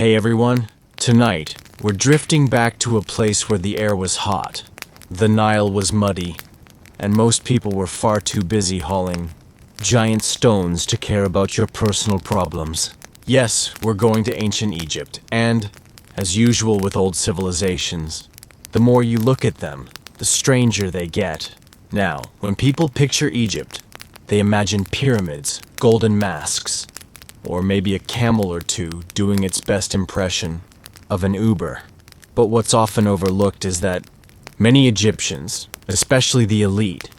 Hey everyone, tonight we're drifting back to a place where the air was hot, the Nile was muddy, and most people were far too busy hauling giant stones to care about your personal problems. Yes, we're going to ancient Egypt, and, as usual with old civilizations, the more you look at them, the stranger they get. Now, when people picture Egypt, they imagine pyramids, golden masks, or maybe a camel or two doing its best impression of an Uber. But what's often overlooked is that many Egyptians, especially the elite,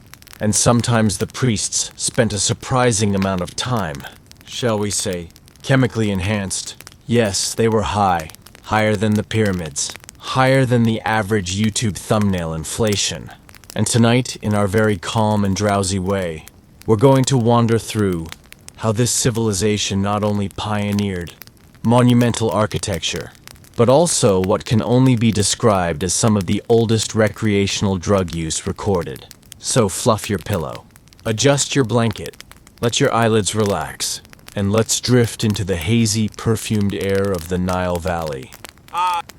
and sometimes the priests, spent a surprising amount of time, shall we say, chemically enhanced. Yes, they were higher than the pyramids, higher than the average YouTube thumbnail inflation. And tonight, in our very calm and drowsy way, we're going to wander through how this civilization not only pioneered monumental architecture, but also what can only be described as some of the oldest recreational drug use recorded. So fluff your pillow, adjust your blanket, let your eyelids relax, and let's drift into the hazy, perfumed air of the Nile Valley.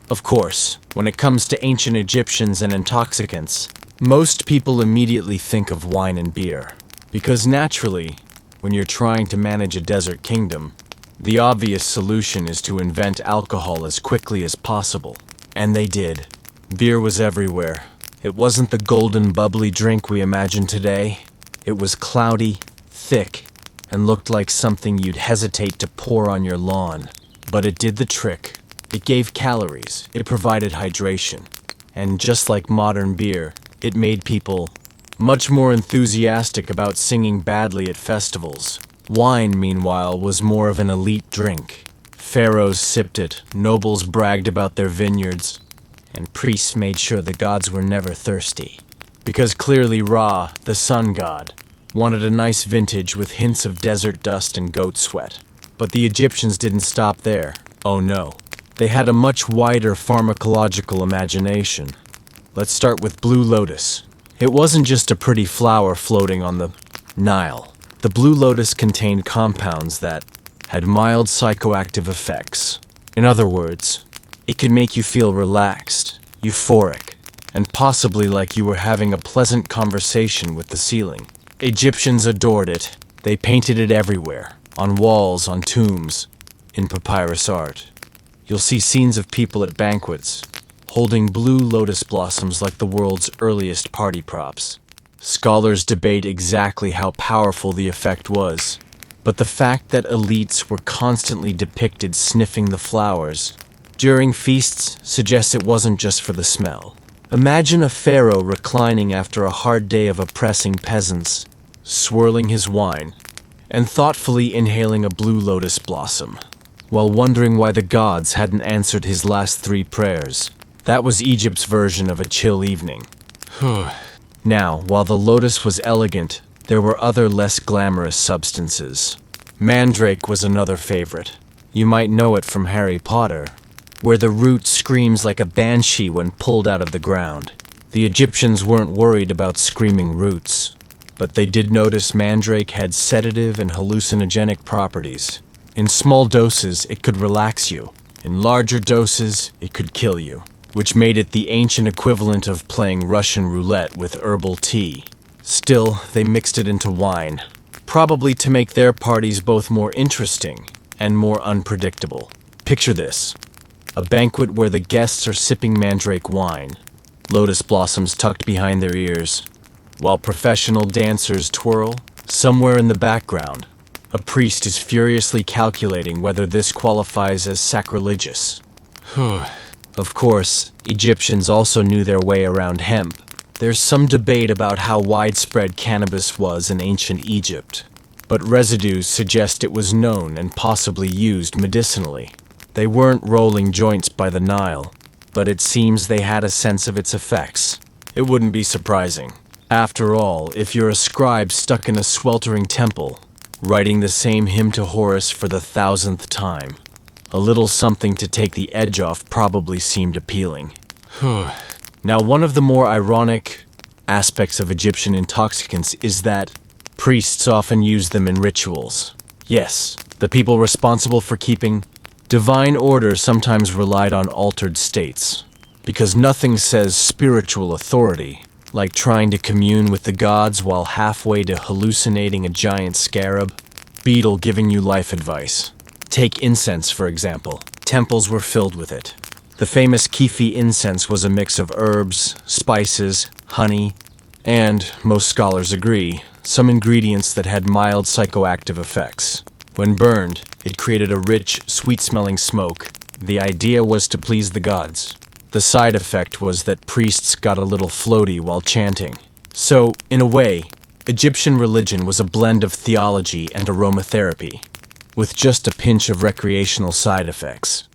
Of course, when it comes to ancient Egyptians and intoxicants, most people immediately think of wine and beer, because naturally, when you're trying to manage a desert kingdom, the obvious solution is to invent alcohol as quickly as possible. And they did. Beer was everywhere. It wasn't the golden bubbly drink we imagine today. It was cloudy, thick, and looked like something you'd hesitate to pour on your lawn. But it did the trick. It gave calories, it provided hydration, and just like modern beer, it made people much more enthusiastic about singing badly at festivals. Wine, meanwhile, was more of an elite drink. Pharaohs sipped it, nobles bragged about their vineyards, and priests made sure the gods were never thirsty. Because clearly Ra, the sun god, wanted a nice vintage with hints of desert dust and goat sweat. But the Egyptians didn't stop there. Oh no. They had a much wider pharmacological imagination. Let's start with Blue Lotus. It wasn't just a pretty flower floating on the Nile. The Blue Lotus contained compounds that had mild psychoactive effects. In other words, it could make you feel relaxed, euphoric, and possibly like you were having a pleasant conversation with the ceiling. Egyptians adored it. They painted it everywhere, on walls, on tombs, in papyrus art. You'll see scenes of people at banquets, holding blue lotus blossoms like the world's earliest party props. Scholars debate exactly how powerful the effect was, but the fact that elites were constantly depicted sniffing the flowers during feasts suggests it wasn't just for the smell. Imagine a pharaoh reclining after a hard day of oppressing peasants, swirling his wine, and thoughtfully inhaling a blue lotus blossom, while wondering why the gods hadn't answered his last 3 prayers. That was Egypt's version of a chill evening. Now, while the lotus was elegant, there were other less glamorous substances. Mandrake was another favorite. You might know it from Harry Potter, where the root screams like a banshee when pulled out of the ground. The Egyptians weren't worried about screaming roots, but they did notice mandrake had sedative and hallucinogenic properties. In small doses, it could relax you. In larger doses, it could kill you, which made it the ancient equivalent of playing Russian roulette with herbal tea. Still, they mixed it into wine, probably to make their parties both more interesting and more unpredictable. Picture this: a banquet where the guests are sipping mandrake wine, lotus blossoms tucked behind their ears, while professional dancers twirl. Somewhere in the background, a priest is furiously calculating whether this qualifies as sacrilegious. Of course, Egyptians also knew their way around hemp. There's some debate about how widespread cannabis was in ancient Egypt, but residues suggest it was known and possibly used medicinally. They weren't rolling joints by the Nile, but it seems they had a sense of its effects. It wouldn't be surprising. After all, if you're a scribe stuck in a sweltering temple, writing the same hymn to Horus for the 1000th time, a little something to take the edge off probably seemed appealing. Now, one of the more ironic aspects of Egyptian intoxicants is that priests often use them in rituals. Yes, the people responsible for keeping Divine order sometimes relied on altered states, because nothing says spiritual authority like trying to commune with the gods while halfway to hallucinating a giant scarab beetle giving you life advice. Take incense, for example. Temples were filled with it. The famous Kefi incense was a mix of herbs, spices, honey, and, most scholars agree, some ingredients that had mild psychoactive effects. When burned, it created a rich, sweet-smelling smoke. The idea was to please the gods. The side effect was that priests got a little floaty while chanting. So, in a way, Egyptian religion was a blend of theology and aromatherapy, with just a pinch of recreational side effects.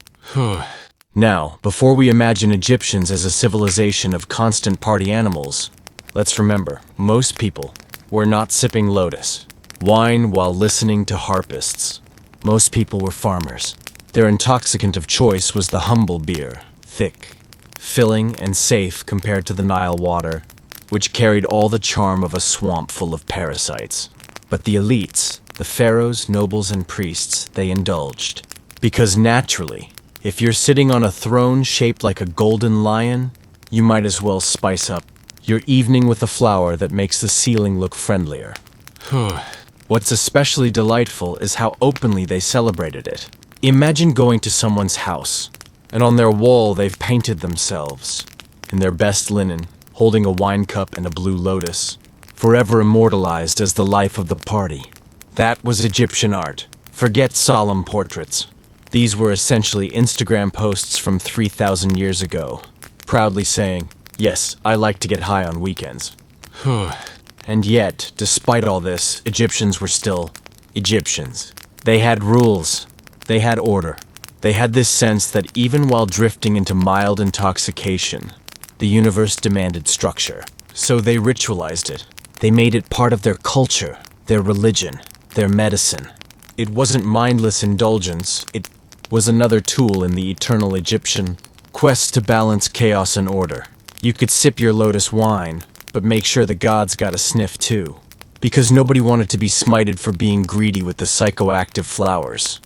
Now, before we imagine Egyptians as a civilization of constant party animals, let's remember, most people were not sipping lotus wine while listening to harpists. Most people were farmers. Their intoxicant of choice was the humble beer, thick, filling, and safe compared to the Nile water, which carried all the charm of a swamp full of parasites. But the elites, the pharaohs, nobles, and priests, they indulged. Because naturally, if you're sitting on a throne shaped like a golden lion, you might as well spice up your evening with a flower that makes the ceiling look friendlier. What's especially delightful is how openly they celebrated it. Imagine going to someone's house, and on their wall they've painted themselves, in their best linen, holding a wine cup and a blue lotus, forever immortalized as the life of the party. That was Egyptian art. Forget solemn portraits. These were essentially Instagram posts from 3,000 years ago, proudly saying, "Yes, I like to get high on weekends." And yet, despite all this, Egyptians were still Egyptians. They had rules. They had order. They had this sense that even while drifting into mild intoxication, the universe demanded structure. So they ritualized it. They made it part of their culture, their religion, their medicine. It wasn't mindless indulgence. It was another tool in the eternal Egyptian quest to balance chaos and order. You could sip your lotus wine, but make sure the gods got a sniff too, because nobody wanted to be smited for being greedy with the psychoactive flowers.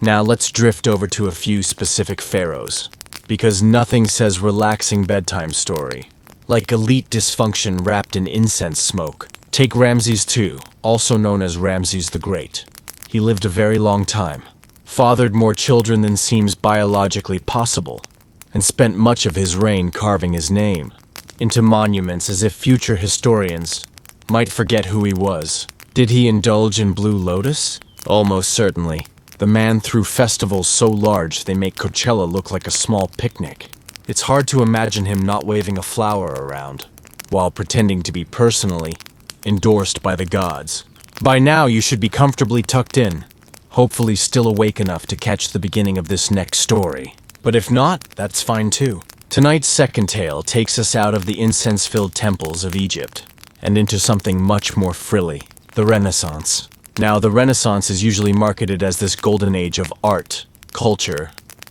Now let's drift over to a few specific pharaohs, because nothing says relaxing bedtime story like elite dysfunction wrapped in incense smoke. Take Ramses II, also known as Ramses the Great. He lived a very long time, fathered more children than seems biologically possible, and spent much of his reign carving his name into monuments as if future historians might forget who he was. Did he indulge in Blue Lotus? Almost certainly. The man threw festivals so large they make Coachella look like a small picnic. It's hard to imagine him not waving a flower around, while pretending to be personally endorsed by the gods. By now you should be comfortably tucked in, hopefully still awake enough to catch the beginning of this next story. But if not, that's fine too. Tonight's second tale takes us out of the incense-filled temples of Egypt and into something much more frilly, the Renaissance. Now, the Renaissance is usually marketed as this golden age of art, culture,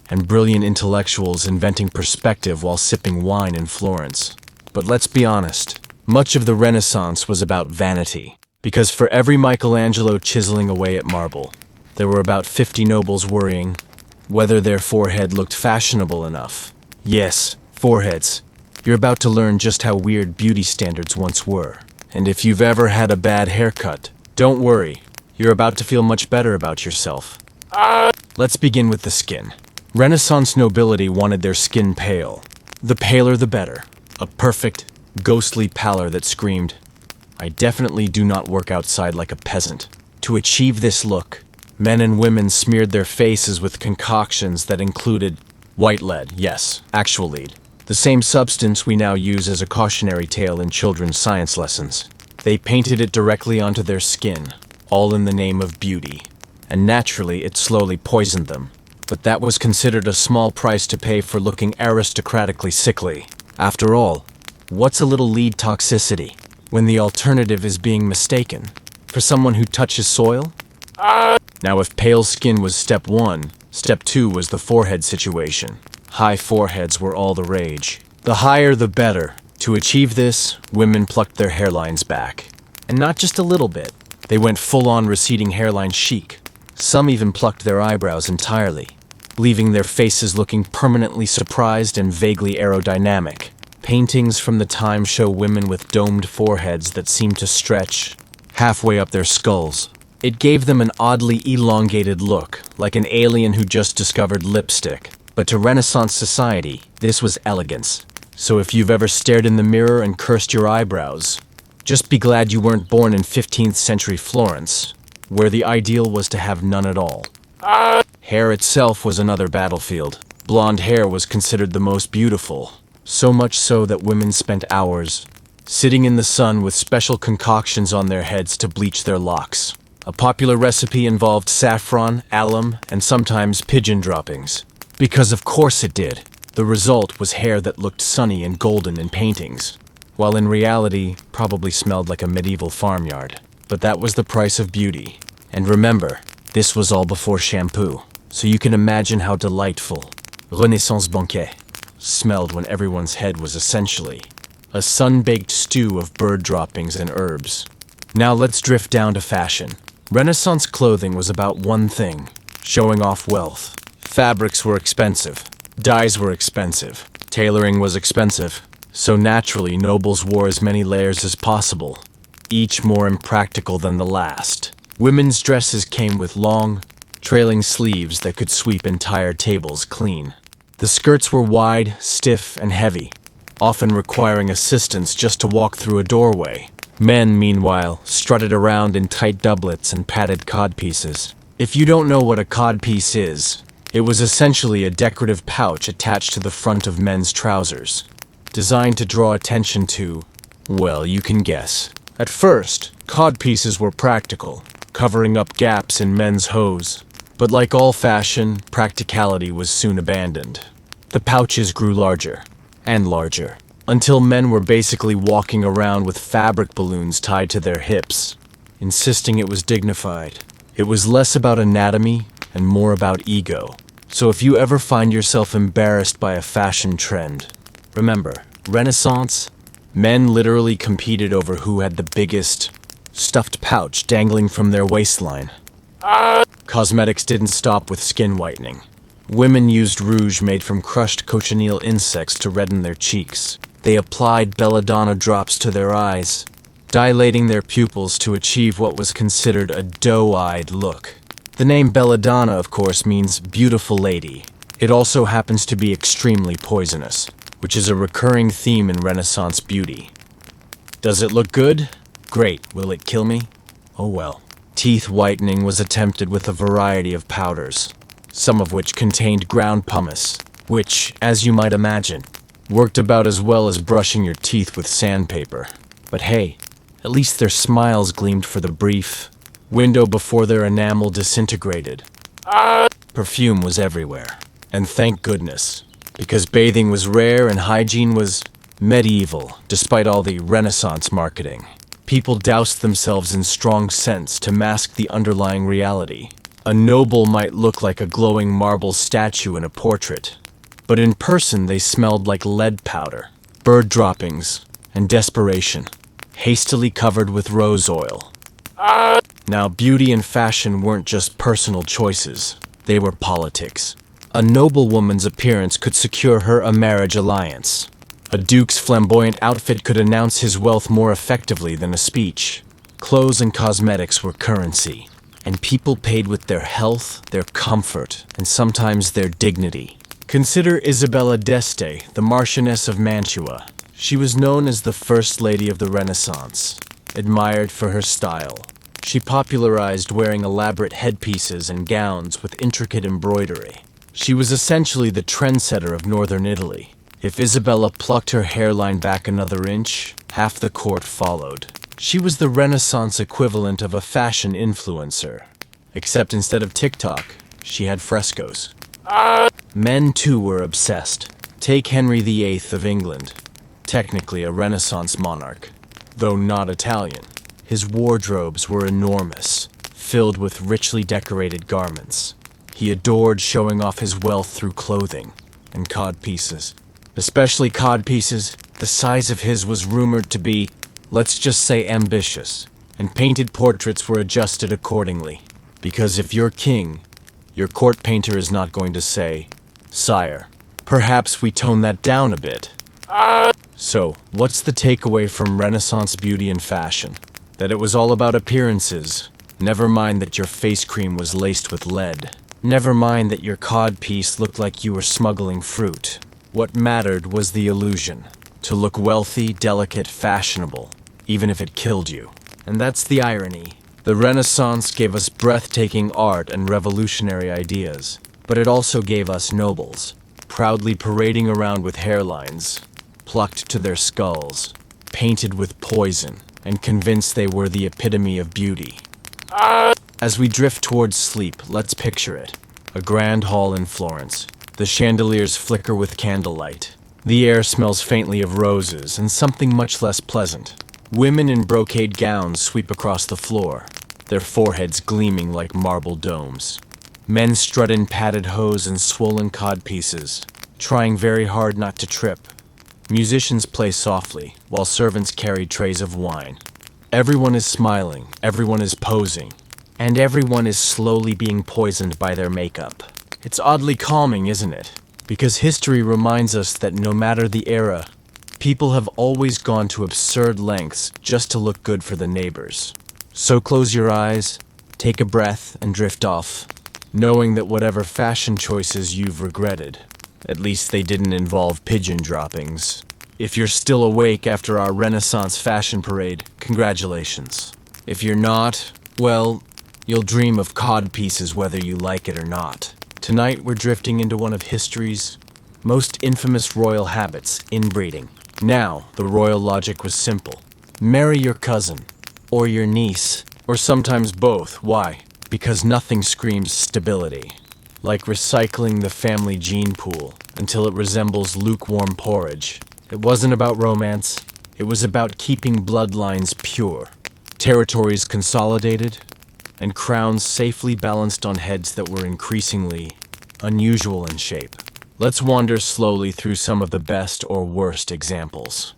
and brilliant intellectuals inventing perspective while sipping wine in Florence. But let's be honest, much of the Renaissance was about vanity, because for every Michelangelo chiseling away at marble, there were about 50 nobles worrying whether their forehead looked fashionable enough. Yes, foreheads. You're about to learn just how weird beauty standards once were. And if you've ever had a bad haircut, don't worry. You're about to feel much better about yourself. Let's begin with the skin. Renaissance nobility wanted their skin pale. The paler the better. A perfect, ghostly pallor that screamed, "I definitely do not work outside like a peasant." To achieve this look, men and women smeared their faces with concoctions that included white lead, yes, actual lead. The same substance we now use as a cautionary tale in children's science lessons. They painted it directly onto their skin, all in the name of beauty. And naturally, it slowly poisoned them. But that was considered a small price to pay for looking aristocratically sickly. After all, what's a little lead toxicity when the alternative is being mistaken for someone who touches soil? Now, if pale skin was step one, step two was the forehead situation. High foreheads were all the rage. The higher the better. To achieve this, women plucked their hairlines back. And not just a little bit. They went full-on receding hairline chic. Some even plucked their eyebrows entirely, leaving their faces looking permanently surprised and vaguely aerodynamic. Paintings from the time show women with domed foreheads that seem to stretch halfway up their skulls. It gave them an oddly elongated look, like an alien who just discovered lipstick. But to Renaissance society, this was elegance. So if you've ever stared in the mirror and cursed your eyebrows, just be glad you weren't born in 15th century Florence, where the ideal was to have none at all. Hair itself was another battlefield. Blonde hair was considered the most beautiful, so much so that women spent hours sitting in the sun with special concoctions on their heads to bleach their locks. A popular recipe involved saffron, alum, and sometimes pigeon droppings. Because of course it did. The result was hair that looked sunny and golden in paintings, while in reality probably smelled like a medieval farmyard. But that was the price of beauty. And remember, this was all before shampoo, so you can imagine how delightful Renaissance banquet smelled when everyone's head was essentially a sun-baked stew of bird droppings and herbs. Now let's drift down to fashion. Renaissance clothing was about one thing: showing off wealth. Fabrics were expensive. Dyes were expensive. Tailoring was expensive. So naturally, nobles wore as many layers as possible, each more impractical than the last. Women's dresses came with long, trailing sleeves that could sweep entire tables clean. The skirts were wide, stiff, and heavy, often requiring assistance just to walk through a doorway. Men, meanwhile, strutted around in tight doublets and padded codpieces. If you don't know what a codpiece is, it was essentially a decorative pouch attached to the front of men's trousers, designed to draw attention to, well, you can guess. At first, codpieces were practical, covering up gaps in men's hose. But like all fashion, practicality was soon abandoned. The pouches grew larger and larger, until men were basically walking around with fabric balloons tied to their hips, insisting it was dignified. It was less about anatomy and more about ego. So if you ever find yourself embarrassed by a fashion trend, remember, Renaissance, men literally competed over who had the biggest stuffed pouch dangling from their waistline. Cosmetics didn't stop with skin whitening. Women used rouge made from crushed cochineal insects to redden their cheeks. They applied belladonna drops to their eyes, dilating their pupils to achieve what was considered a doe-eyed look. The name belladonna, of course, means beautiful lady. It also happens to be extremely poisonous, which is a recurring theme in Renaissance beauty. Does it look good? Great. Will it kill me? Oh well. Teeth whitening was attempted with a variety of powders, some of which contained ground pumice, which, as you might imagine, worked about as well as brushing your teeth with sandpaper. But hey, at least their smiles gleamed for the brief window before their enamel disintegrated. Perfume was everywhere, and thank goodness, because bathing was rare and hygiene was medieval, despite all the Renaissance marketing. People doused themselves in strong scents to mask the underlying reality. A noble might look like a glowing marble statue in a portrait, but in person they smelled like lead powder, bird droppings, and desperation, hastily covered with rose oil. Now, beauty and fashion weren't just personal choices, they were politics. A noblewoman's appearance could secure her a marriage alliance. A duke's flamboyant outfit could announce his wealth more effectively than a speech. Clothes and cosmetics were currency, and people paid with their health, their comfort, and sometimes their dignity. Consider Isabella d'Este, the Marchioness of Mantua. She was known as the First Lady of the Renaissance, admired for her style. She popularized wearing elaborate headpieces and gowns with intricate embroidery. She was essentially the trendsetter of northern Italy. If Isabella plucked her hairline back another inch, half the court followed. She was the Renaissance equivalent of a fashion influencer. Except instead of TikTok, she had frescoes. Men too were obsessed. Take Henry VIII of England, technically a Renaissance monarch, though not Italian. His wardrobes were enormous, filled with richly decorated garments. He adored showing off his wealth through clothing and codpieces. Especially codpieces, the size of his was rumored to be, let's just say, ambitious, and painted portraits were adjusted accordingly. Because if you're king, your court painter is not going to say, "Sire, perhaps we tone that down a bit." So, what's the takeaway from Renaissance beauty and fashion? That it was all about appearances. Never mind that your face cream was laced with lead. Never mind that your codpiece looked like you were smuggling fruit. What mattered was the illusion. To look wealthy, delicate, fashionable, even if it killed you. And that's the irony. The Renaissance gave us breathtaking art and revolutionary ideas, but it also gave us nobles, proudly parading around with hairlines, plucked to their skulls, painted with poison, and convinced they were the epitome of beauty. As we drift towards sleep, let's picture it. A grand hall in Florence. The chandeliers flicker with candlelight. The air smells faintly of roses and something much less pleasant. Women in brocade gowns sweep across the floor, their foreheads gleaming like marble domes. Men strut in padded hose and swollen codpieces, trying very hard not to trip. Musicians play softly, while servants carry trays of wine. Everyone is smiling, everyone is posing, and everyone is slowly being poisoned by their makeup. It's oddly calming, isn't it? Because history reminds us that no matter the era, people have always gone to absurd lengths just to look good for the neighbors. So close your eyes, take a breath, and drift off, knowing that whatever fashion choices you've regretted, at least they didn't involve pigeon droppings. If you're still awake after our Renaissance fashion parade, congratulations. If you're not, well, you'll dream of codpieces whether you like it or not. Tonight we're drifting into one of history's most infamous royal habits, inbreeding. Now, the royal logic was simple. Marry your cousin, or your niece, or sometimes both. Why? Because nothing screams stability. Like recycling the family gene pool until it resembles lukewarm porridge. It wasn't about romance, it was about keeping bloodlines pure, territories consolidated, and crowns safely balanced on heads that were increasingly unusual in shape. Let's wander slowly through some of the best or worst examples.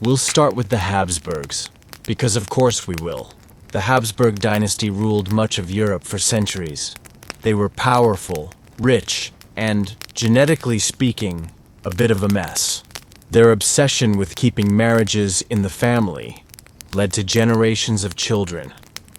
We'll start with the Habsburgs, because of course we will. The Habsburg dynasty ruled much of Europe for centuries. They were powerful, rich, and, genetically speaking, a bit of a mess. Their obsession with keeping marriages in the family led to generations of children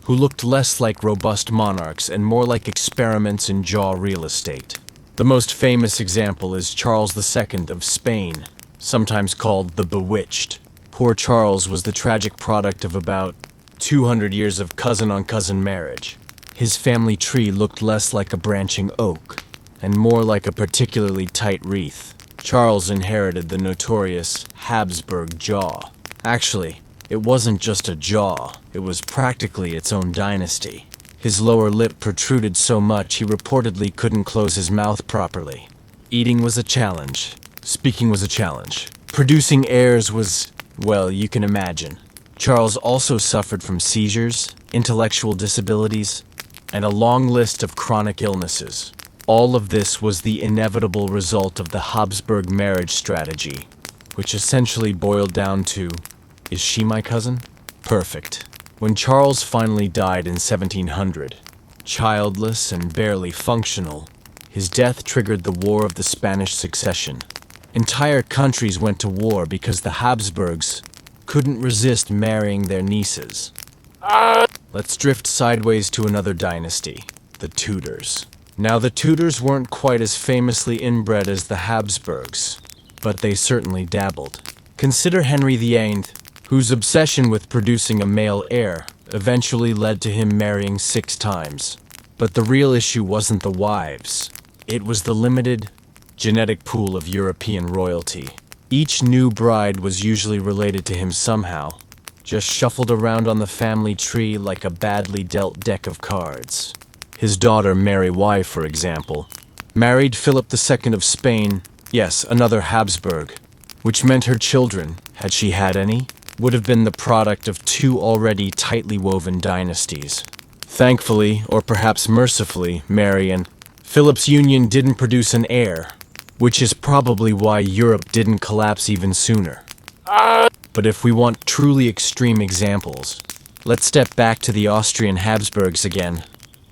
who looked less like robust monarchs and more like experiments in jaw real estate. The most famous example is Charles II of Spain, sometimes called the Bewitched. Poor Charles was the tragic product of about 200 years of cousin-on-cousin marriage. His family tree looked less like a branching oak and more like a particularly tight wreath. Charles inherited the notorious Habsburg jaw. Actually, it wasn't just a jaw, it was practically its own dynasty. His lower lip protruded so much he reportedly couldn't close his mouth properly. Eating was a challenge. Speaking was a challenge. Producing heirs was, well, you can imagine. Charles also suffered from seizures, intellectual disabilities, and a long list of chronic illnesses. All of this was the inevitable result of the Habsburg marriage strategy, which essentially boiled down to, is she my cousin? Perfect. When Charles finally died in 1700, childless and barely functional, his death triggered the War of the Spanish Succession. Entire countries went to war because the Habsburgs couldn't resist marrying their nieces. Let's drift sideways to another dynasty, the Tudors. Now, the Tudors weren't quite as famously inbred as the Habsburgs, but they certainly dabbled. Consider Henry VIII, whose obsession with producing a male heir eventually led to him marrying 6 times. But the real issue wasn't the wives. It was the limited genetic pool of European royalty. Each new bride was usually related to him somehow, just shuffled around on the family tree like a badly dealt deck of cards. His daughter Mary Y, for example, married Philip II of Spain, yes, another Habsburg, which meant her children, had she had any, would have been the product of 2 already tightly woven dynasties. Thankfully, or perhaps mercifully, Mary and Philip's union didn't produce an heir, which is probably why Europe didn't collapse even sooner. But if we want truly extreme examples, let's step back to the Austrian Habsburgs again.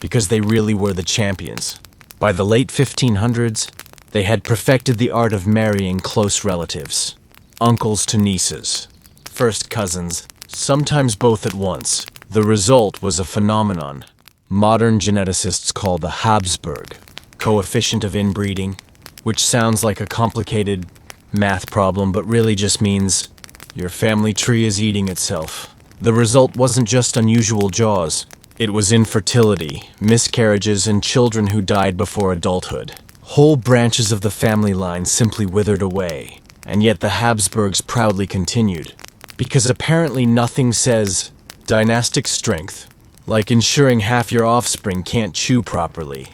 because they really were the champions. By the late 1500s, they had perfected the art of marrying close relatives, uncles to nieces, first cousins, sometimes both at once. The result was a phenomenon modern geneticists call the Habsburg coefficient of inbreeding, which sounds like a complicated math problem but really just means your family tree is eating itself. The result wasn't just unusual jaws. It was infertility, miscarriages, and children who died before adulthood. Whole branches of the family line simply withered away, and yet the Habsburgs proudly continued. Because apparently nothing says dynastic strength like ensuring half your offspring can't chew properly.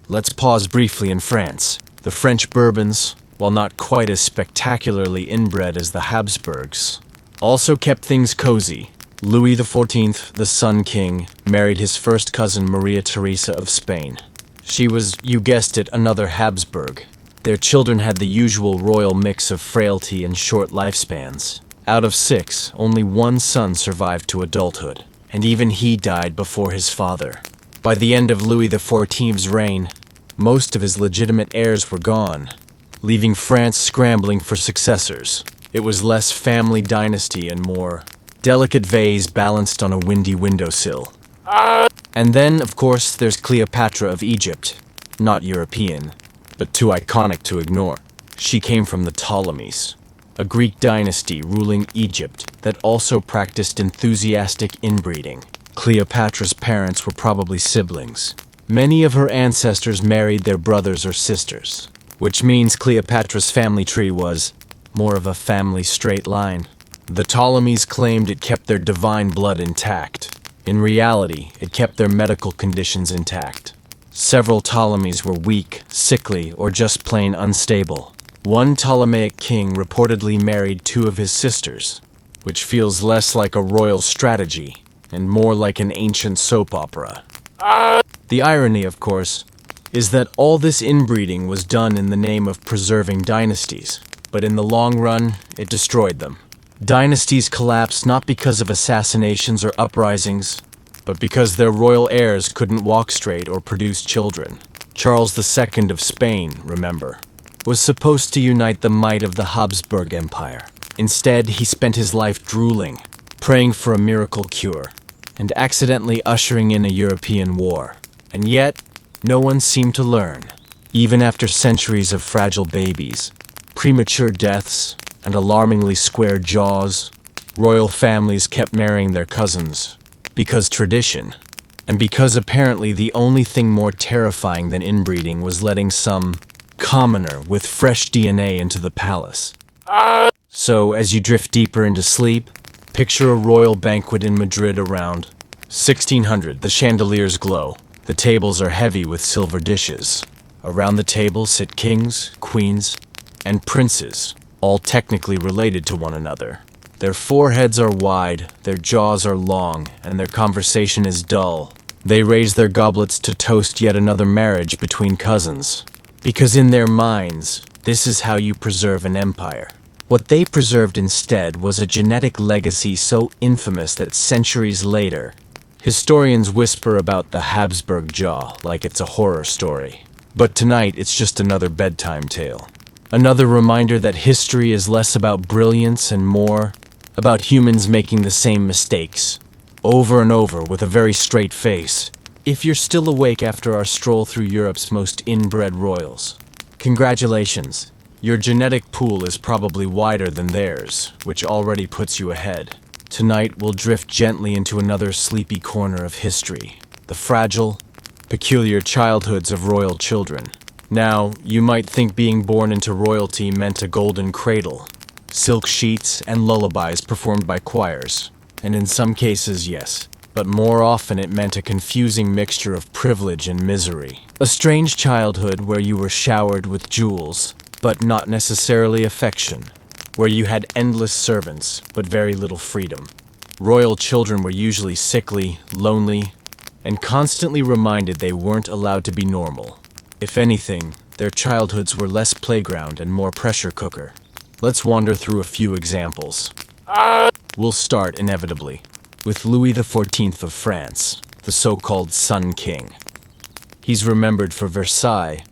Let's pause briefly in France. The French Bourbons, while not quite as spectacularly inbred as the Habsburgs, also kept things cozy. Louis XIV, the Sun King, married his first cousin Maria Theresa of Spain. She was, you guessed it, another Habsburg. Their children had the usual royal mix of frailty and short lifespans. Out of 6, only one son survived to adulthood, and even he died before his father. By the end of Louis XIV's reign, most of his legitimate heirs were gone, leaving France scrambling for successors. It was less family dynasty and more delicate vase balanced on a windy windowsill. And then, of course, there's Cleopatra of Egypt. Not European, but too iconic to ignore. She came from the Ptolemies, a Greek dynasty ruling Egypt that also practiced enthusiastic inbreeding. Cleopatra's parents were probably siblings. Many of her ancestors married their brothers or sisters, which means Cleopatra's family tree was more of a family straight line. The Ptolemies claimed it kept their divine blood intact. In reality, it kept their medical conditions intact. Several Ptolemies were weak, sickly, or just plain unstable. One Ptolemaic king reportedly married 2 of his sisters, which feels less like a royal strategy and more like an ancient soap opera. The irony, of course, is that all this inbreeding was done in the name of preserving dynasties, but in the long run, it destroyed them. Dynasties collapsed not because of assassinations or uprisings, but because their royal heirs couldn't walk straight or produce children. Charles II of Spain, remember, was supposed to unite the might of the Habsburg Empire. Instead, he spent his life drooling, praying for a miracle cure, and accidentally ushering in a European war. And yet, no one seemed to learn. Even after centuries of fragile babies, premature deaths, and alarmingly square jaws, royal families kept marrying their cousins. Because tradition, and because apparently the only thing more terrifying than inbreeding was letting some commoner with fresh DNA into the palace. So, as you drift deeper into sleep, picture a royal banquet in Madrid around 1600. The chandeliers glow. The tables are heavy with silver dishes. Around the table sit kings, queens, and princes, all technically related to one another. Their foreheads are wide, their jaws are long, and their conversation is dull. They raise their goblets to toast yet another marriage between cousins. Because in their minds, this is how you preserve an empire. What they preserved instead was a genetic legacy so infamous that centuries later, historians whisper about the Habsburg jaw like it's a horror story. But tonight, it's just another bedtime tale. Another reminder that history is less about brilliance and more about humans making the same mistakes, over and over with a very straight face. If you're still awake after our stroll through Europe's most inbred royals, congratulations. Your genetic pool is probably wider than theirs, which already puts you ahead. Tonight, we'll drift gently into another sleepy corner of history, the fragile, peculiar childhoods of royal children. Now, you might think being born into royalty meant a golden cradle, silk sheets, and lullabies performed by choirs. And in some cases, yes. But more often it meant a confusing mixture of privilege and misery. A strange childhood where you were showered with jewels, but not necessarily affection. Where you had endless servants, but very little freedom. Royal children were usually sickly, lonely, and constantly reminded they weren't allowed to be normal. If anything, their childhoods were less playground and more pressure cooker. Let's wander through a few examples. We'll start, inevitably, with Louis XIV of France. the so-called Sun King. He's remembered for Versailles,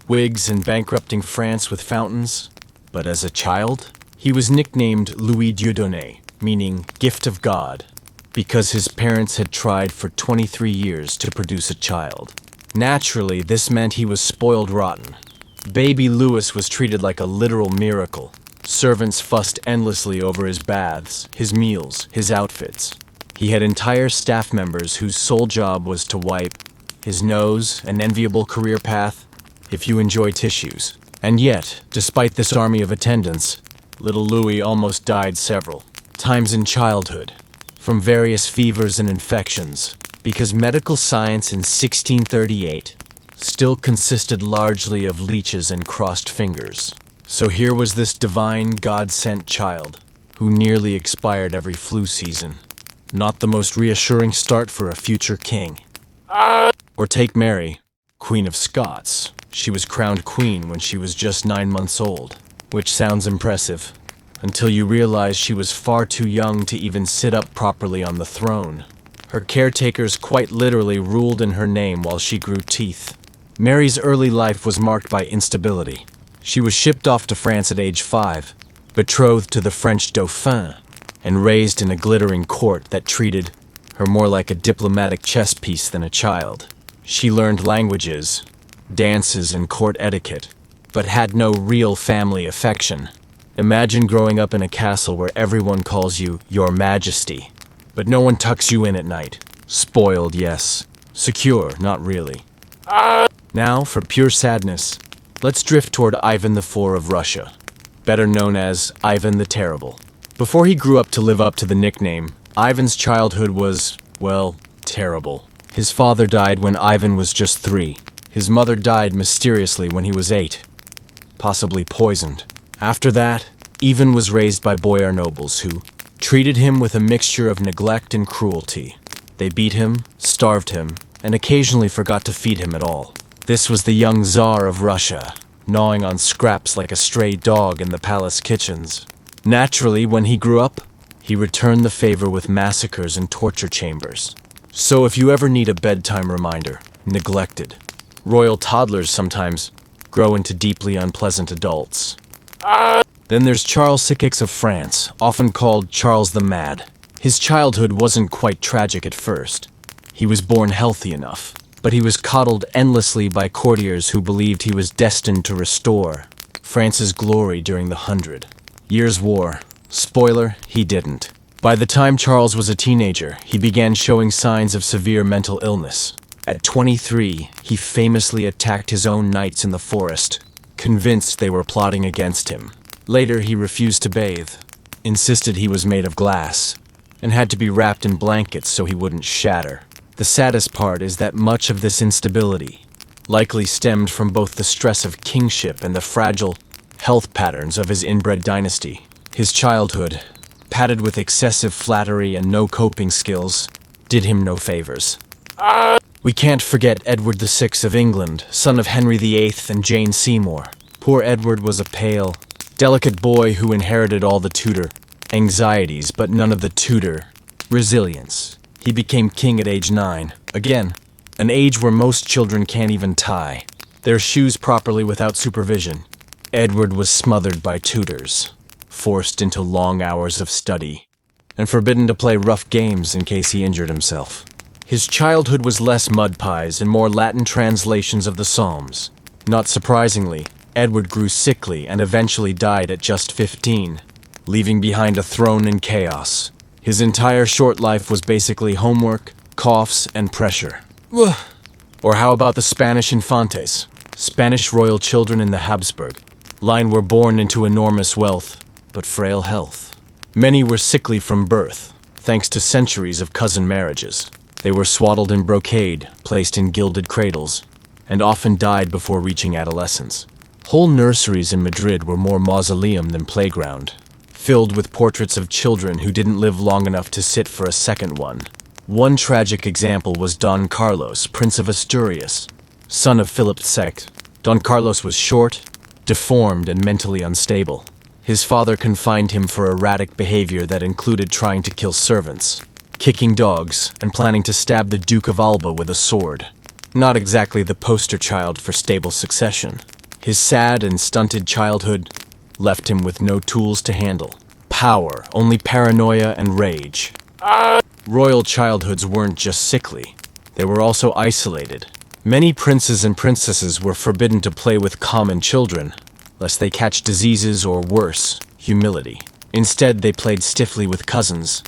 wigs, and bankrupting France with fountains. But as a child, he was nicknamed Louis Dieudonné, meaning gift of God, because his parents had tried for 23 years to produce a child. Naturally, this meant he was spoiled rotten. Baby Louis was treated like a literal miracle. Servants fussed endlessly over his baths, his meals, his outfits. He had entire staff members whose sole job was to wipe his nose, an enviable career path, if you enjoy tissues. And yet, despite this army of attendants, little Louis almost died several times in childhood, from various fevers and infections, because medical science in 1638 still consisted largely of leeches and crossed fingers. So here was this divine, God-sent child, who nearly expired every flu season. Not the most reassuring start for a future king. Or take Mary, Queen of Scots. She was crowned queen when she was just 9 months old, which sounds impressive, until you realize she was far too young to even sit up properly on the throne. Her caretakers quite literally ruled in her name while she grew teeth. Mary's early life was marked by instability. She was shipped off to France at age 5, betrothed to the French Dauphin, and raised in a glittering court that treated her more like a diplomatic chess piece than a child. She learned languages, dances, and court etiquette, but had no real family affection. Imagine growing up in a castle where everyone calls you Your Majesty, but no one tucks you in at night. Spoiled, yes. Secure, not really. Now, for pure sadness, let's drift toward Ivan IV of Russia, better known as Ivan the Terrible. Before he grew up to live up to the nickname, Ivan's childhood was, well, terrible. His father died when Ivan was just 3. His mother died mysteriously when he was 8, possibly poisoned. After that, Ivan was raised by boyar nobles who treated him with a mixture of neglect and cruelty. They beat him, starved him, and occasionally forgot to feed him at all. This was the young Tsar of Russia, gnawing on scraps like a stray dog in the palace kitchens. Naturally, when he grew up, he returned the favor with massacres and torture chambers. So if you ever need a bedtime reminder, neglected. Royal toddlers sometimes grow into deeply unpleasant adults. Then there's Charles VI of France, often called Charles the Mad. His childhood wasn't quite tragic at first. He was born healthy enough, but he was coddled endlessly by courtiers who believed he was destined to restore France's glory during the 100 Years' War. Spoiler, he didn't. By the time Charles was a teenager, he began showing signs of severe mental illness. At 23, he famously attacked his own knights in the forest, convinced they were plotting against him. Later, he refused to bathe, insisted he was made of glass, and had to be wrapped in blankets so he wouldn't shatter. The saddest part is that much of this instability likely stemmed from both the stress of kingship and the fragile health patterns of his inbred dynasty. His childhood, padded with excessive flattery and no coping skills, did him no favors. We can't forget Edward VI of England, son of Henry VIII and Jane Seymour. Poor Edward was a pale, delicate boy who inherited all the Tudor anxieties, but none of the Tudor resilience. He became king at age 9. Again, an age where most children can't even tie their shoes properly without supervision. Edward was smothered by tutors, forced into long hours of study, and forbidden to play rough games in case he injured himself. His childhood was less mud pies and more Latin translations of the Psalms. Not surprisingly, Edward grew sickly and eventually died at just 15, leaving behind a throne in chaos. His entire short life was basically homework, coughs, and pressure. Or how about the Spanish infantes, Spanish royal children in the Habsburg line were born into enormous wealth, but frail health. Many were sickly from birth, thanks to centuries of cousin marriages. They were swaddled in brocade, placed in gilded cradles, and often died before reaching adolescence. Whole nurseries in Madrid were more mausoleum than playground, filled with portraits of children who didn't live long enough to sit for a second one. One tragic example was Don Carlos, Prince of Asturias, son of Philip II. Don Carlos was short, deformed, and mentally unstable. His father confined him for erratic behavior that included trying to kill servants. kicking dogs, and planning to stab the Duke of Alba with a sword. Not exactly the poster child for stable succession. His sad and stunted childhood left him with no tools to handle power, only paranoia and rage. Royal childhoods weren't just sickly, they were also isolated. Many princes and princesses were forbidden to play with common children, lest they catch diseases or worse, humility. Instead, they played stiffly with cousins,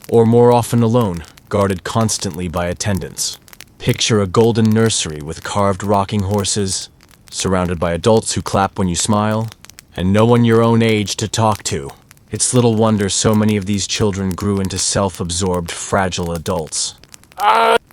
or more often alone, guarded constantly by attendants. Picture a golden nursery with carved rocking horses, surrounded by adults who clap when you smile, and no one your own age to talk to. It's little wonder so many of these children grew into self-absorbed, fragile adults.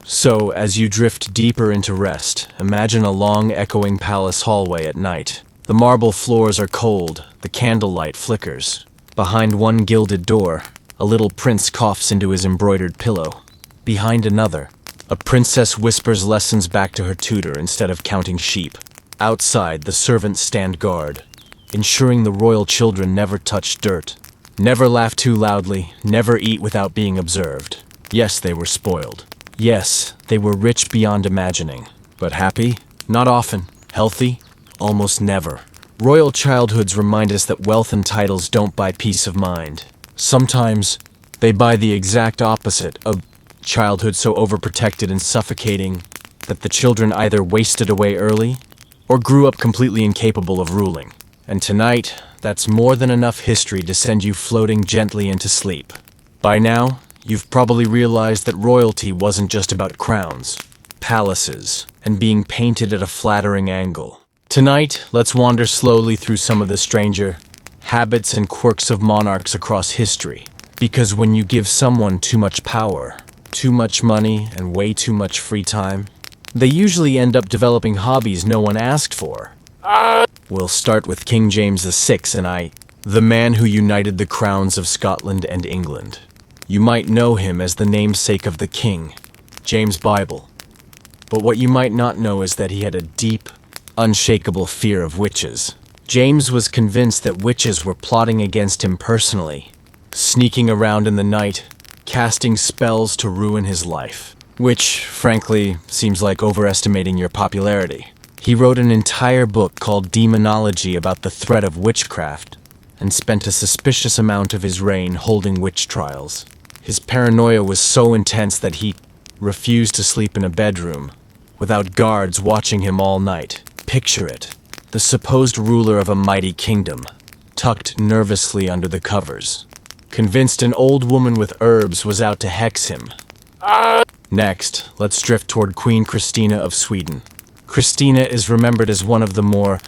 So, as you drift deeper into rest, imagine a long, echoing palace hallway at night. The marble floors are cold, the candlelight flickers. Behind one gilded door, a little prince coughs into his embroidered pillow. Behind another, a princess whispers lessons back to her tutor instead of counting sheep. Outside, the servants stand guard, ensuring the royal children never touch dirt, never laugh too loudly, never eat without being observed. Yes, they were spoiled. Yes, they were rich beyond imagining. But happy? Not often. Healthy? Almost never. Royal childhoods remind us that wealth and titles don't buy peace of mind. Sometimes, they buy the exact opposite, a childhood so overprotected and suffocating that the children either wasted away early or grew up completely incapable of ruling. And tonight, that's more than enough history to send you floating gently into sleep. By now, you've probably realized that royalty wasn't just about crowns, palaces, and being painted at a flattering angle. Tonight, let's wander slowly through some of the stranger habits and quirks of monarchs across history. Because when you give someone too much power, too much money, and way too much free time, they usually end up developing hobbies no one asked for. We'll start with King James VI the man who united the crowns of Scotland and England. You might know him as the namesake of the king, James Bible. But what you might not know is that he had a deep, unshakable fear of witches. James was convinced that witches were plotting against him personally, sneaking around in the night, casting spells to ruin his life. Which, frankly, seems like overestimating your popularity. He wrote an entire book called Demonology about the threat of witchcraft, and spent a suspicious amount of his reign holding witch trials. His paranoia was so intense that he refused to sleep in a bedroom, without guards watching him all night. Picture it. The supposed ruler of a mighty kingdom, tucked nervously under the covers, convinced an old woman with herbs was out to hex him. Next, let's drift toward Queen Christina of Sweden. Christina is remembered as one of the more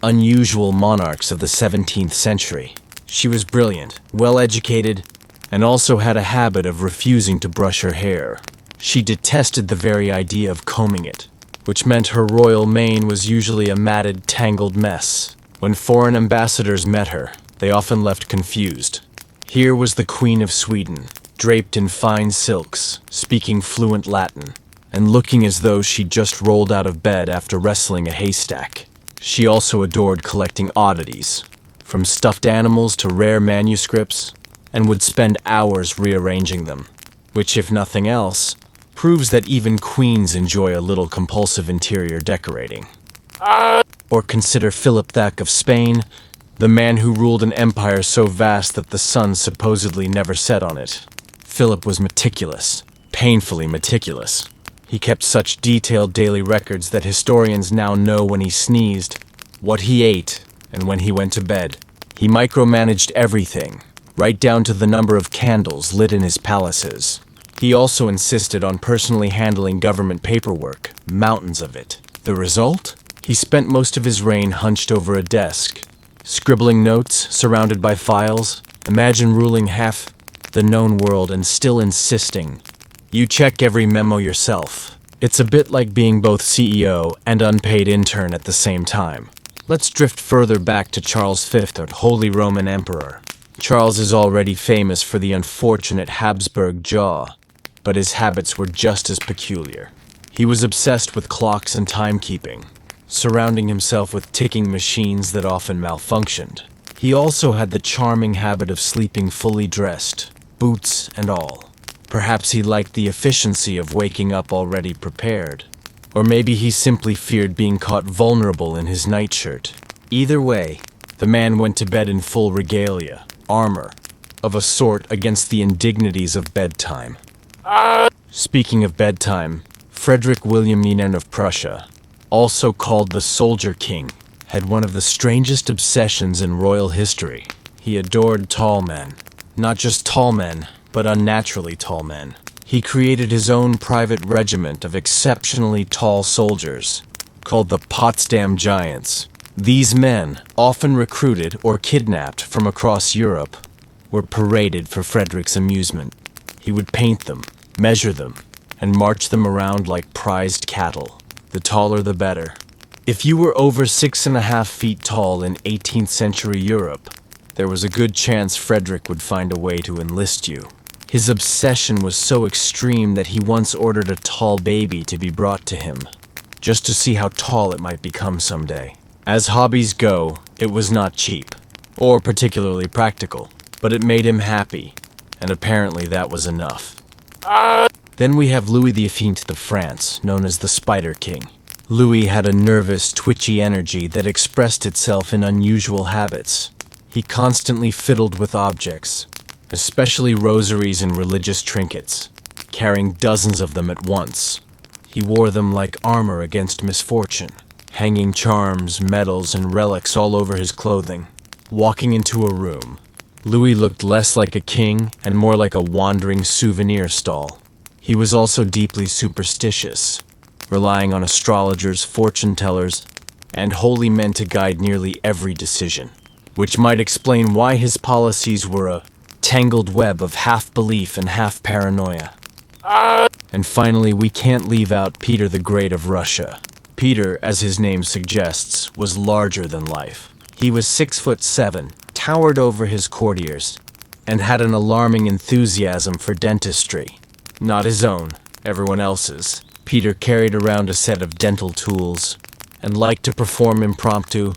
unusual monarchs of the 17th century. She was brilliant, well-educated, and also had a habit of refusing to brush her hair. She detested the very idea of combing it, which meant her royal mane was usually a matted, tangled mess. When foreign ambassadors met her, they often left confused. Here was the Queen of Sweden, draped in fine silks, speaking fluent Latin, and looking as though she'd just rolled out of bed after wrestling a haystack. She also adored collecting oddities, from stuffed animals to rare manuscripts, and would spend hours rearranging them, which, if nothing else, proves that even queens enjoy a little compulsive interior decorating. Or consider Philip II of Spain, the man who ruled an empire so vast that the sun supposedly never set on it. Philip was meticulous, painfully meticulous. He kept such detailed daily records that historians now know when he sneezed, what he ate, and when he went to bed. He micromanaged everything, right down to the number of candles lit in his palaces. He also insisted on personally handling government paperwork, mountains of it. The result? He spent most of his reign hunched over a desk, scribbling notes, surrounded by files. Imagine ruling half the known world and still insisting you check every memo yourself. It's a bit like being both CEO and unpaid intern at the same time. Let's drift further back to Charles V, the Holy Roman Emperor. Charles is already famous for the unfortunate Habsburg jaw, but his habits were just as peculiar. He was obsessed with clocks and timekeeping, surrounding himself with ticking machines that often malfunctioned. He also had the charming habit of sleeping fully dressed, boots and all. Perhaps he liked the efficiency of waking up already prepared. Or maybe he simply feared being caught vulnerable in his nightshirt. Either way, the man went to bed in full regalia, armor, of a sort against the indignities of bedtime. Speaking of bedtime, Frederick William Ninen of Prussia, also called the Soldier King, had one of the strangest obsessions in royal history. He adored tall men. Not just tall men, but unnaturally tall men. He created his own private regiment of exceptionally tall soldiers, called the Potsdam Giants. These men, often recruited or kidnapped from across Europe, were paraded for Frederick's amusement. He would paint them, measure them, and march them around like prized cattle. The taller the better. If you were over 6.5 feet tall in 18th century Europe, there was a good chance Frederick would find a way to enlist you. His obsession was so extreme that he once ordered a tall baby to be brought to him, just to see how tall it might become someday. As hobbies go, it was not cheap, or particularly practical, but it made him happy, and apparently that was enough. Then we have Louis XV of France, known as the Spider King. Louis had a nervous, twitchy energy that expressed itself in unusual habits. He constantly fiddled with objects, especially rosaries and religious trinkets, carrying dozens of them at once. He wore them like armor against misfortune, hanging charms, medals, and relics all over his clothing. Walking into a room, Louis looked less like a king and more like a wandering souvenir stall. He was also deeply superstitious, relying on astrologers, fortune tellers, and holy men to guide nearly every decision, which might explain why his policies were a tangled web of half-belief and half-paranoia. And finally, we can't leave out Peter the Great of Russia. Peter, as his name suggests, was larger than life. He was 6'7", towered over his courtiers, and had an alarming enthusiasm for dentistry. Not his own, everyone else's. Peter carried around a set of dental tools, and liked to perform impromptu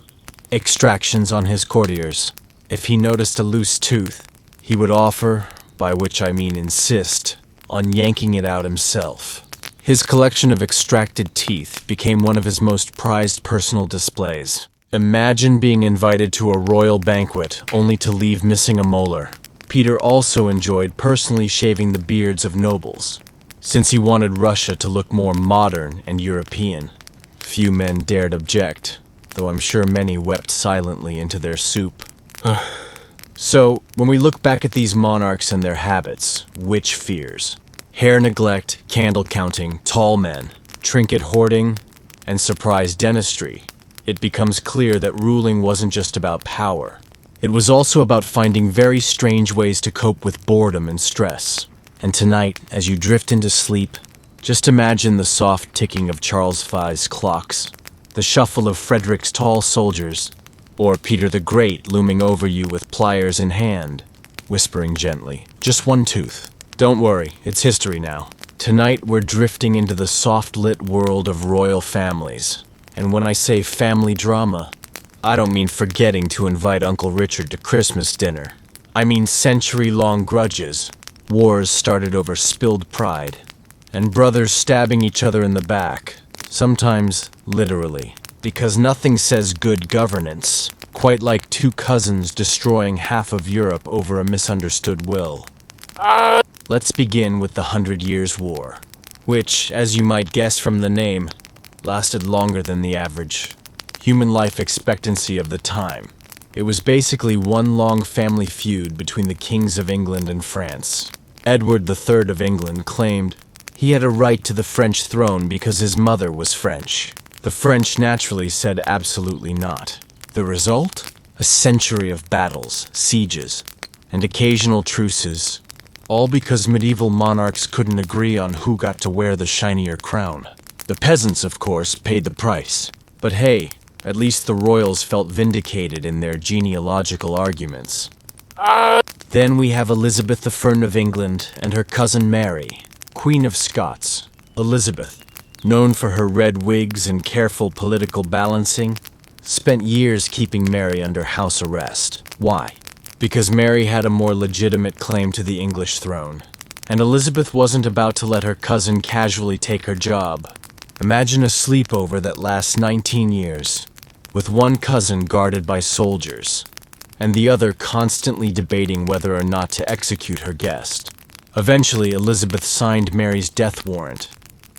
extractions on his courtiers. If he noticed a loose tooth, he would offer, by which I mean insist, on yanking it out himself. His collection of extracted teeth became one of his most prized personal displays. Imagine being invited to a royal banquet only to leave missing a molar. Peter also enjoyed personally shaving the beards of nobles, since he wanted Russia to look more modern and European. Few men dared object, though I'm sure many wept silently into their soup. So, when we look back at these monarchs and their habits, witch fears, hair neglect, candle counting, tall men, trinket hoarding, and surprise dentistry, it becomes clear that ruling wasn't just about power. It was also about finding very strange ways to cope with boredom and stress. And tonight, as you drift into sleep, just imagine the soft ticking of Charles V's clocks, the shuffle of Frederick's tall soldiers, or Peter the Great looming over you with pliers in hand, whispering gently, "Just one tooth. Don't worry, it's history now." Tonight we're drifting into the soft-lit world of royal families. And when I say family drama, I don't mean forgetting to invite Uncle Richard to Christmas dinner. I mean century-long grudges, wars started over spilled pride, and brothers stabbing each other in the back, sometimes literally, because nothing says good governance, quite like two cousins destroying half of Europe over a misunderstood will. Let's begin with the 100 Years' War, which, as you might guess from the name, lasted longer than the average human life expectancy of the time. It was basically one long family feud between the kings of England and France. Edward III of England claimed he had a right to the French throne because his mother was French. The French naturally said absolutely not. The result? A century of battles, sieges, and occasional truces, all because medieval monarchs couldn't agree on who got to wear the shinier crown. The peasants, of course, paid the price. But hey, at least the royals felt vindicated in their genealogical arguments. Then we have Elizabeth I of England and her cousin Mary, Queen of Scots. Elizabeth, known for her red wigs and careful political balancing, spent years keeping Mary under house arrest. Why? Because Mary had a more legitimate claim to the English throne. And Elizabeth wasn't about to let her cousin casually take her job. Imagine a sleepover that lasts 19 years, with one cousin guarded by soldiers, and the other constantly debating whether or not to execute her guest. Eventually, Elizabeth signed Mary's death warrant,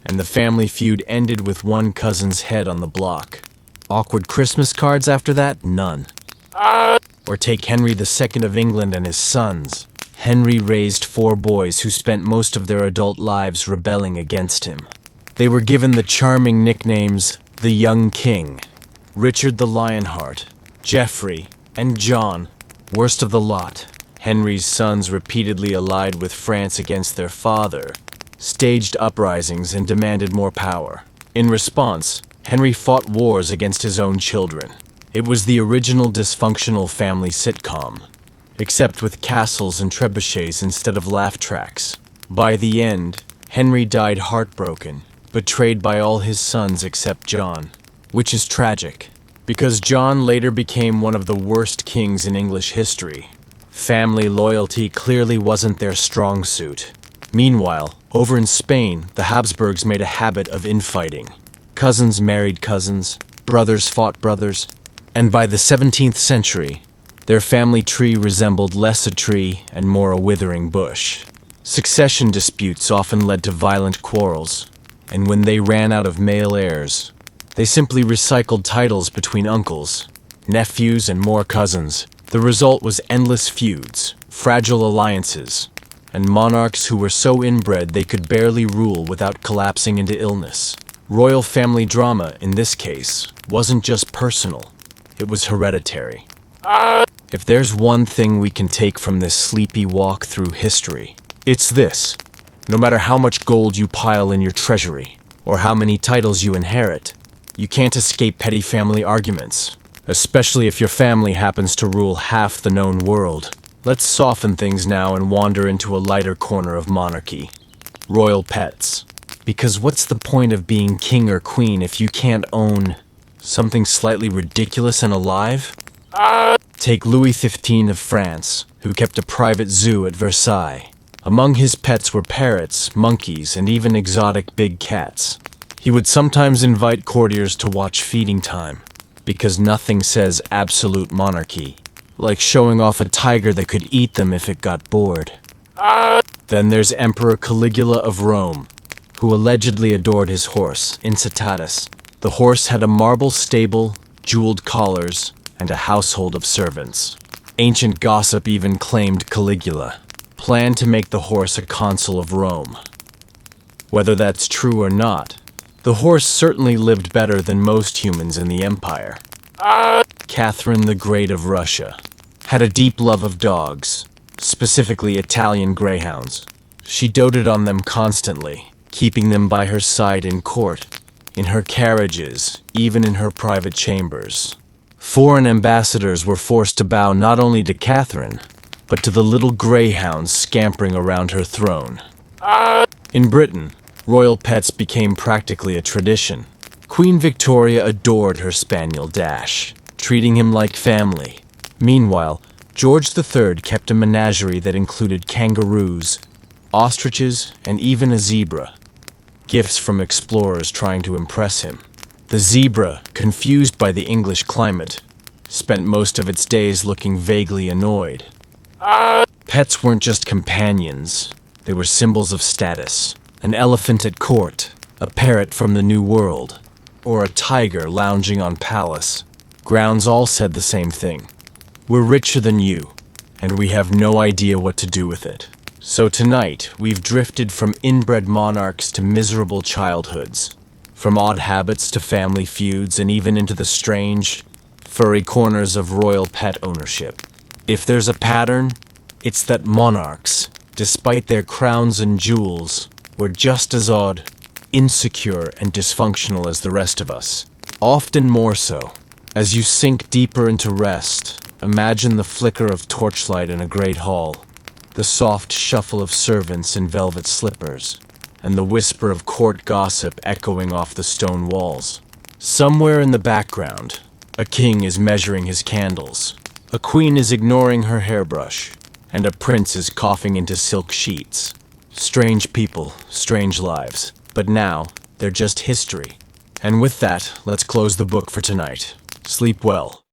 and the family feud ended with one cousin's head on the block. Awkward Christmas cards after that? None. Or take Henry II of England and his sons. Henry raised 4 boys who spent most of their adult lives rebelling against him. They were given the charming nicknames the Young King, Richard the Lionheart, Geoffrey, and John, worst of the lot. Henry's sons repeatedly allied with France against their father, staged uprisings, and demanded more power. In response, Henry fought wars against his own children. It was the original dysfunctional family sitcom, except with castles and trebuchets instead of laugh tracks. By the end, Henry died heartbroken, betrayed by all his sons except John, which is tragic, because John later became one of the worst kings in English history. Family loyalty clearly wasn't their strong suit. Meanwhile, over in Spain, the Habsburgs made a habit of infighting. Cousins married cousins, brothers fought brothers, and by the 17th century, their family tree resembled less a tree and more a withering bush. Succession disputes often led to violent quarrels, and when they ran out of male heirs, they simply recycled titles between uncles, nephews, and more cousins. The result was endless feuds, fragile alliances, and monarchs who were so inbred they could barely rule without collapsing into illness. Royal family drama, in this case, wasn't just personal, it was hereditary. If there's one thing we can take from this sleepy walk through history, it's this. No matter how much gold you pile in your treasury, or how many titles you inherit, you can't escape petty family arguments, especially if your family happens to rule half the known world. Let's soften things now and wander into a lighter corner of monarchy. Royal pets. Because what's the point of being king or queen if you can't own something slightly ridiculous and alive? Take Louis XV of France, who kept a private zoo at Versailles. Among his pets were parrots, monkeys, and even exotic big cats. He would sometimes invite courtiers to watch feeding time, because nothing says absolute monarchy like showing off a tiger that could eat them if it got bored. Then there's Emperor Caligula of Rome, who allegedly adored his horse, Incitatus. The horse had a marble stable, jeweled collars, and a household of servants. Ancient gossip even claimed Caligula planned to make the horse a consul of Rome. Whether that's true or not, the horse certainly lived better than most humans in the empire. Catherine the Great of Russia had a deep love of dogs, specifically Italian greyhounds. She doted on them constantly, keeping them by her side in court, in her carriages, even in her private chambers. Foreign ambassadors were forced to bow not only to Catherine, but to the little greyhounds scampering around her throne. In Britain, royal pets became practically a tradition. Queen Victoria adored her spaniel Dash, treating him like family. Meanwhile, George III kept a menagerie that included kangaroos, ostriches, and even a zebra, gifts from explorers trying to impress him. The zebra, confused by the English climate, spent most of its days looking vaguely annoyed. Pets weren't just companions, they were symbols of status. An elephant at court, a parrot from the New World, or a tiger lounging on palace grounds all said the same thing. We're richer than you, and we have no idea what to do with it. So tonight, we've drifted from inbred monarchs to miserable childhoods, from odd habits to family feuds, and even into the strange, furry corners of royal pet ownership. If there's a pattern, it's that monarchs, despite their crowns and jewels, were just as odd, insecure, and dysfunctional as the rest of us. Often more so. As you sink deeper into rest, imagine the flicker of torchlight in a great hall, the soft shuffle of servants in velvet slippers, and the whisper of court gossip echoing off the stone walls. Somewhere in the background, a king is measuring his candles, a queen is ignoring her hairbrush, and a prince is coughing into silk sheets. Strange people, strange lives. But now, they're just history. And with that, let's close the book for tonight. Sleep well.